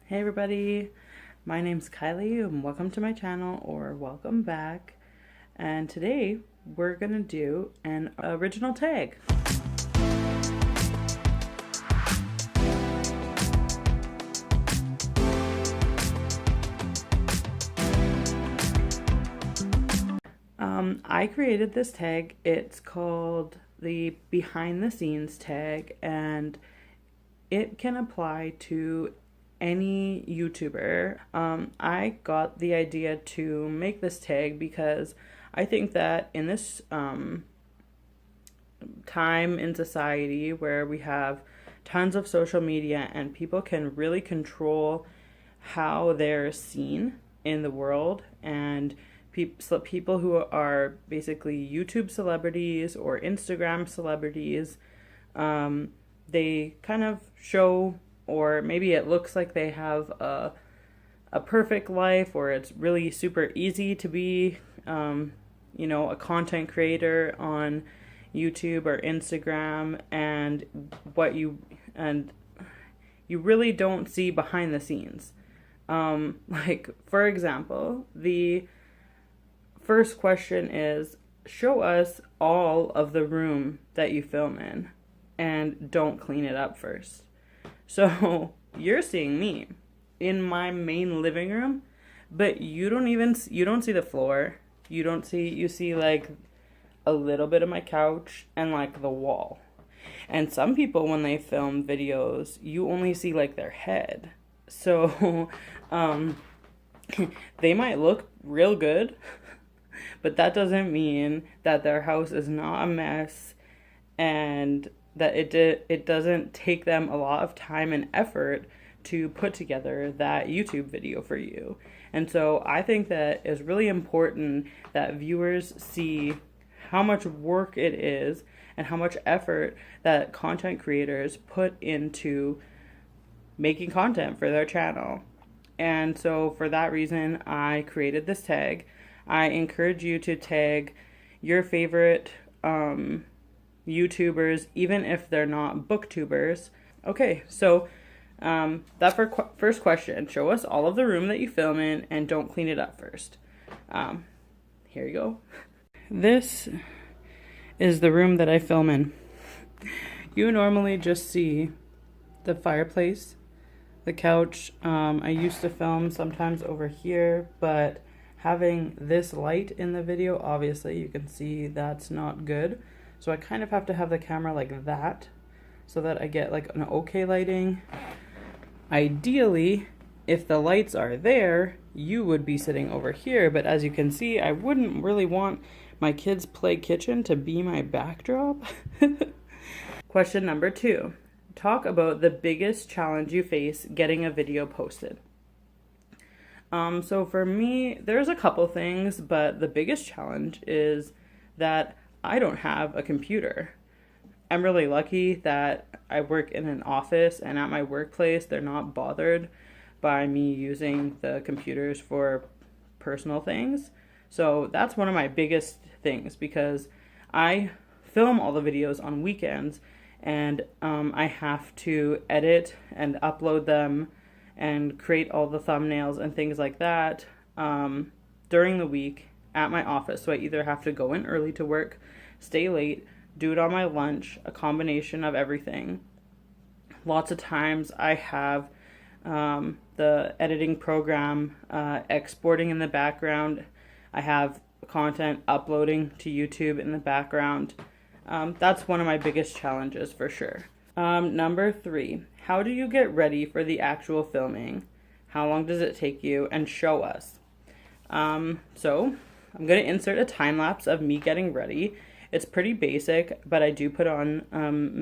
Hey everybody, my name's Kylie and welcome to my channel, or welcome back. And today we're gonna do an original tag. I created this tag. It's called the behind the scenes tag, and it can apply to any YouTuber. I got the idea to make this tag because I think that in this time in society where we have tons of social media and people can really control how they're seen in the world, and people who are basically YouTube celebrities or Instagram celebrities, they kind of show, or maybe it looks like they have a perfect life, or it's really super easy to be, a content creator on YouTube or Instagram, and you really don't see behind the scenes. Like, for example, the first question is, show us all of the room that you film in and don't clean it up first. So you're seeing me in my main living room, but you don't see the floor. You see like a little bit of my couch and like the wall. And some people, when they film videos, you only see like their head. So they might look real good, but that doesn't mean that their house is not a mess, and that it doesn't take them a lot of time and effort to put together that YouTube video for you. And so I think that it's really important that viewers see how much work it is and how much effort that content creators put into making content for their channel. And so for that reason, I created this tag. I encourage you to tag your favorite YouTubers, even if they're not Booktubers. Okay, so first question, show us all of the room that you film in and don't clean it up first. Here you go. This is the room that I film in. You normally just see the fireplace, the couch. I used to film sometimes over here, but having this light in the video, obviously you can see that's not good. So I kind of have to have the camera like that so that I get like an okay lighting. Ideally, if the lights are there, you would be sitting over here, but as you can see, I wouldn't really want my kids' play kitchen to be my backdrop. Question number 2. Talk about the biggest challenge you face getting a video posted. So for me, there's a couple things, but the biggest challenge is that I don't have a computer. I'm really lucky that I work in an office, and at my workplace, they're not bothered by me using the computers for personal things. So that's one of my biggest things, because I film all the videos on weekends, and I have to edit and upload them and create all the thumbnails and things like that during the week at my office. So I either have to go in early to work, stay late, do it on my lunch, a combination of everything. Lots of times I have the editing program exporting in the background. I have content uploading to YouTube in the background. That's one of my biggest challenges for sure. Number 3, how do you get ready for the actual filming? How long does it take you? And show us. So I'm going to insert a time lapse of me getting ready. It's pretty basic, but I do put on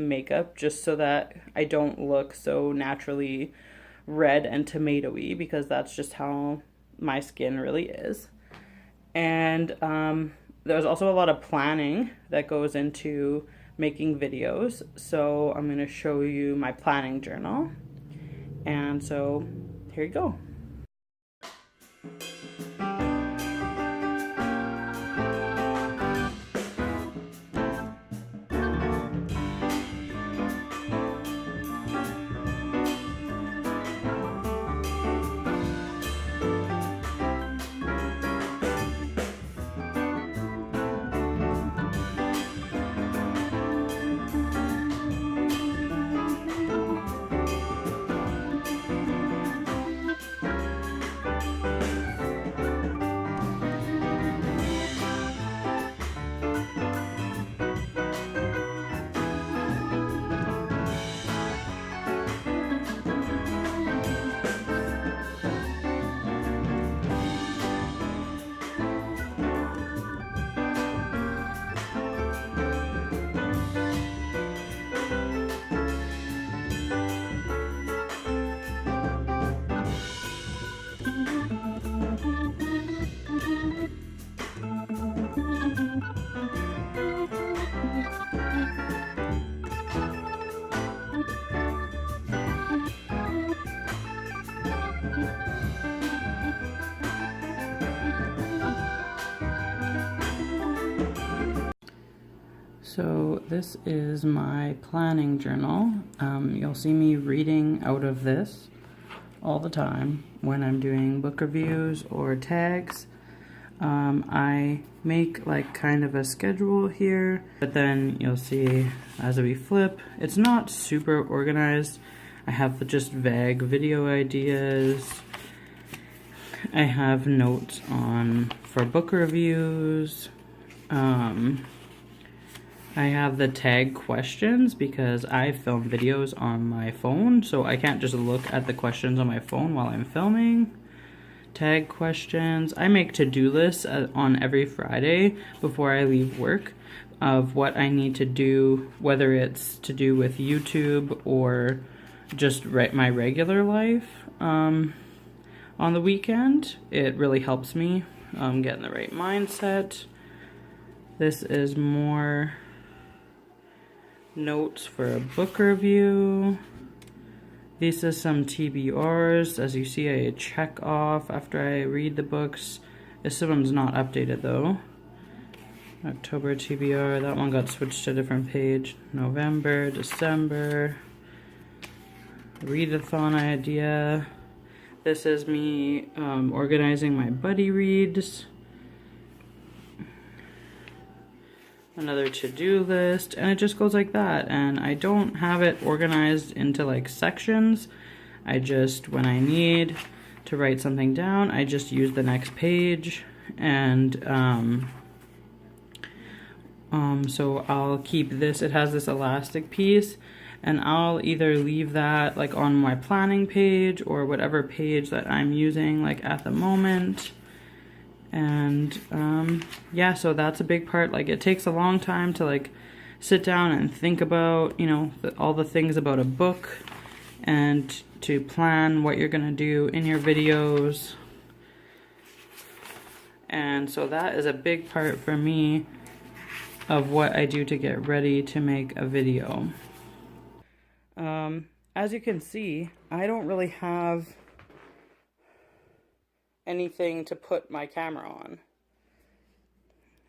makeup just so that I don't look so naturally red and tomatoey, because that's just how my skin really is. And there's also a lot of planning that goes into making videos. So I'm going to show you my planning journal. And so here you go. So this is my planning journal. You'll see me reading out of this all the time when I'm doing book reviews or tags. I make like kind of a schedule here, but then you'll see as we flip, it's not super organized. I have just vague video ideas. I have notes for book reviews. I have the tag questions because I film videos on my phone, so I can't just look at the questions on my phone while I'm filming. Tag questions. I make to-do lists on every Friday before I leave work of what I need to do, whether it's to do with YouTube or just my regular life on the weekend. It really helps me get in the right mindset. This is more notes for a book review. These are some TBRs. As you see, I check off after I read the books. This one's not updated though. October TBR, that one got switched to a different page. November, December, readathon idea. This is me organizing my buddy reads. Another to-do list, and it just goes like that. And I don't have it organized into like sections. I just, when I need to write something down, I just use the next page. And so I'll keep this, it has this elastic piece, and I'll either leave that like on my planning page or whatever page that I'm using like at the moment. And yeah, so that's a big part. Like, it takes a long time to like sit down and think about, you know, all the things about a book, and to plan what you're gonna do in your videos. And so that is a big part for me of what I do to get ready to make a video. As you can see, I don't really have anything to put my camera on.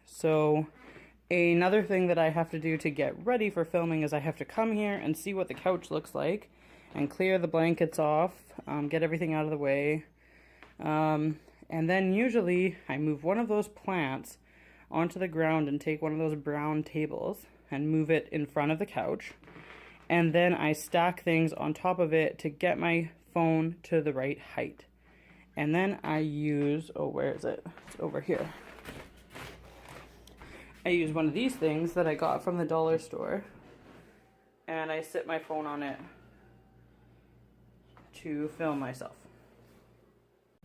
So another thing that I have to do to get ready for filming is I have to come here and see what the couch looks like and clear the blankets off, get everything out of the way. And then usually I move one of those plants onto the ground and take one of those brown tables and move it in front of the couch. And then I stack things on top of it to get my phone to the right height. And then I use, oh, where is it? It's over here. I use one of these things that I got from the dollar store, and I sit my phone on it to film myself.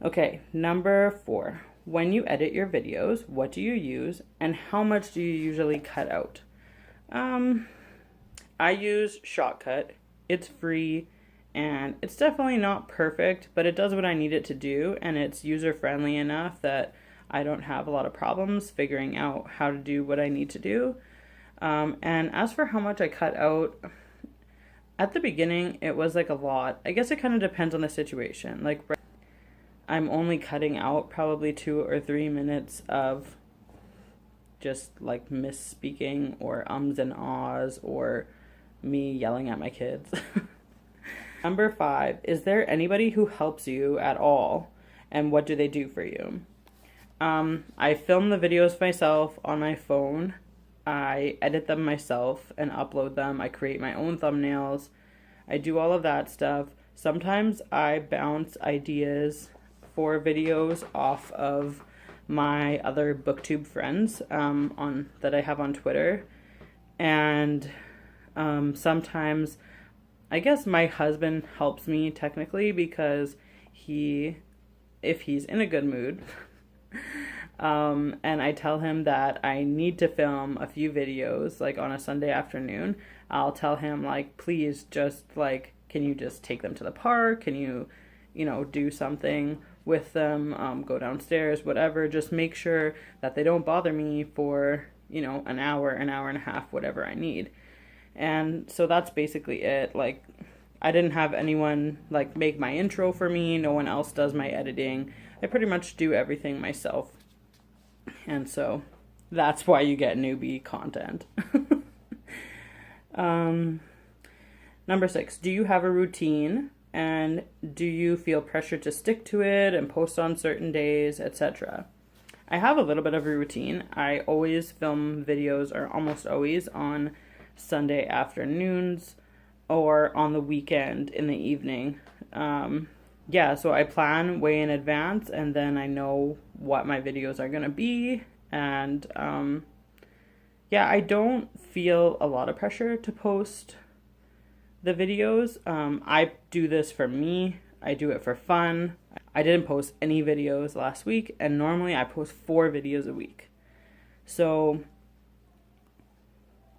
Okay, number 4. When you edit your videos, what do you use and how much do you usually cut out? I use Shotcut. It's free. And it's definitely not perfect, but it does what I need it to do, and it's user-friendly enough that I don't have a lot of problems figuring out how to do what I need to do. And as for how much I cut out, at the beginning, it was like a lot. I guess it kind of depends on the situation. Like, I'm only cutting out probably 2 or 3 minutes of just like misspeaking or ums and ahs or me yelling at my kids. Number 5, is there anybody who helps you at all, and what do they do for you? I film the videos myself on my phone. I edit them myself and upload them. I create my own thumbnails. I do all of that stuff. Sometimes I bounce ideas for videos off of my other Booktube friends that I have on Twitter. And sometimes I guess my husband helps me technically because if he's in a good mood, and I tell him that I need to film a few videos, like on a Sunday afternoon, I'll tell him like, please just like, can you just take them to the park? Can you do something with them, go downstairs, whatever, just make sure that they don't bother me for, an hour and a half, whatever I need. And so that's basically it. Like, I didn't have anyone like make my intro for me. No one else does my editing. I pretty much do everything myself. And so that's why you get newbie content. Number 6, do you have a routine? And do you feel pressure to stick to it and post on certain days, etc.? I have a little bit of a routine. I always film videos, or almost always, on Sunday afternoons or on the weekend in the evening. So I plan way in advance, and then I know what my videos are going to be. And I don't feel a lot of pressure to post the videos. I do this for me. I do it for fun. I didn't post any videos last week, and normally I post 4 videos a week. So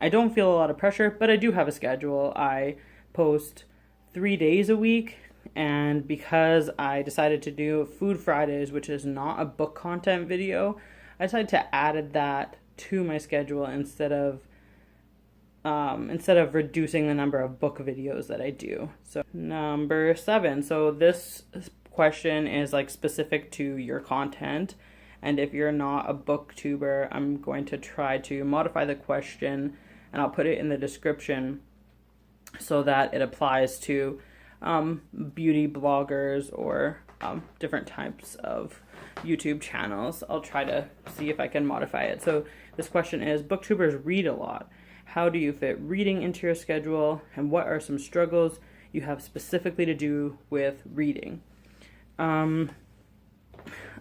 I don't feel a lot of pressure, but I do have a schedule. I post 3 days a week, and because I decided to do Food Fridays, which is not a book content video, I decided to add that to my schedule instead of reducing the number of book videos that I do. So number 7. So this question is like specific to your content. And if you're not a booktuber, I'm going to try to modify the question, and I'll put it in the description so that it applies to beauty bloggers or different types of YouTube channels. I'll try to see if I can modify it. So this question is, booktubers read a lot. How do you fit reading into your schedule, and what are some struggles you have specifically to do with reading? I'm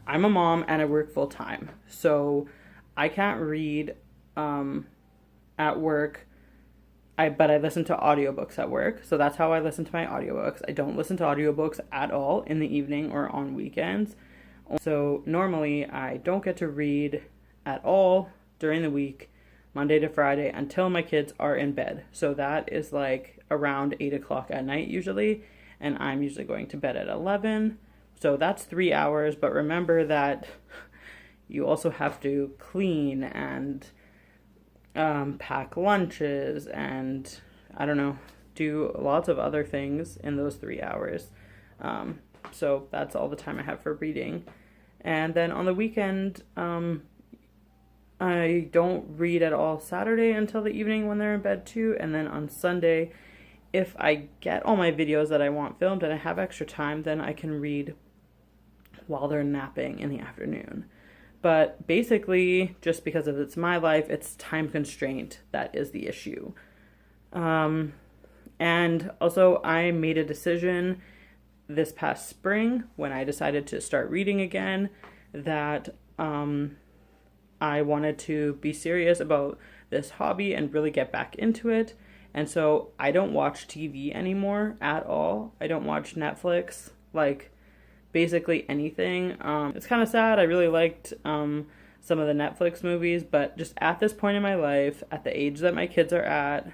a mom and I work full time, so I can't read at work. But I listen to audiobooks at work, so that's how I listen to my audiobooks. I don't listen to audiobooks at all in the evening or on weekends. So normally I don't get to read at all during the week, Monday to Friday, until my kids are in bed. So that is like around 8 o'clock at night usually, and I'm usually going to bed at 11. So that's 3 hours, but remember that you also have to clean and pack lunches and, I don't know, do lots of other things in those 3 hours. So that's all the time I have for reading. And then on the weekend, I don't read at all Saturday until the evening when they're in bed too. And then on Sunday, if I get all my videos that I want filmed and I have extra time, then I can read while they're napping in the afternoon. But basically, just because of it's my life, it's time constraint that is the issue. And also, I made a decision this past spring when I decided to start reading again that I wanted to be serious about this hobby and really get back into it. And so I don't watch TV anymore at all. I don't watch Netflix, like basically anything. It's kind of sad. I really liked some of the Netflix movies, but just at this point in my life, at the age that my kids are at,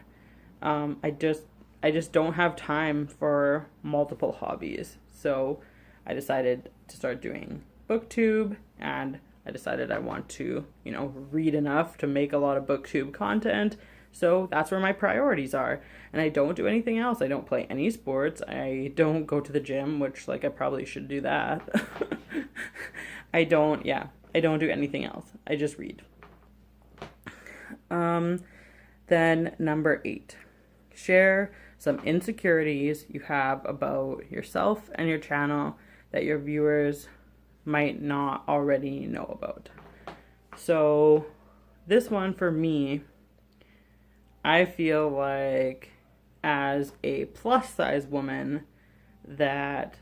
I just don't have time for multiple hobbies. So I decided to start doing Booktube, and I decided I want to, read enough to make a lot of Booktube content. So that's where my priorities are. And I don't do anything else. I don't play any sports. I don't go to the gym, which I probably should do that. I don't do anything else. I just read. Then number 8, share some insecurities you have about yourself and your channel that your viewers might not already know about. So this one for me, I feel like as a plus size woman that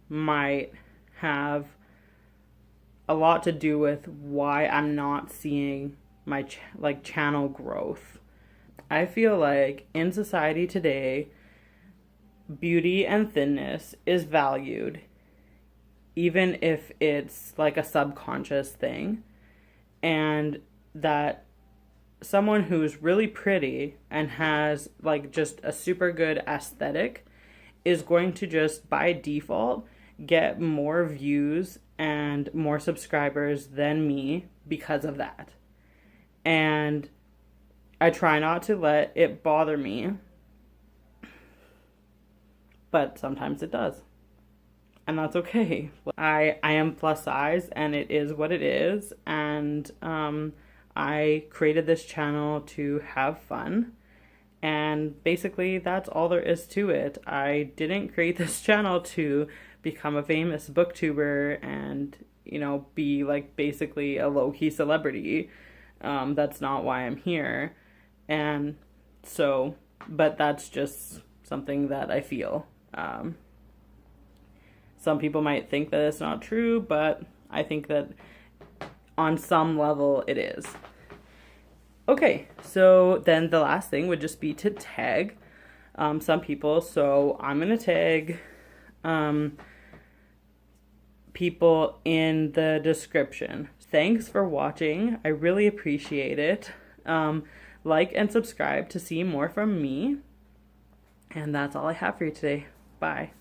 might have a lot to do with why I'm not seeing my channel growth. I feel like in society today, beauty and thinness is valued, even if it's like a subconscious thing, and that someone who's really pretty and has just a super good aesthetic is going to just by default get more views and more subscribers than me because of that. And I try not to let it bother me but sometimes it does. And that's okay. I am plus size and it is what it is. And I created this channel to have fun. And basically that's all there is to it. I didn't create this channel to become a famous booktuber and, you know, be like basically a low-key celebrity. That's not why I'm here. And so, but that's just something that I feel. Some people might think that it's not true, but I think that on some level it is. Okay, so then the last thing would just be to tag some people. So I'm going to tag people in the description. Thanks for watching. I really appreciate it. Like and subscribe to see more from me. And that's all I have for you today. Bye.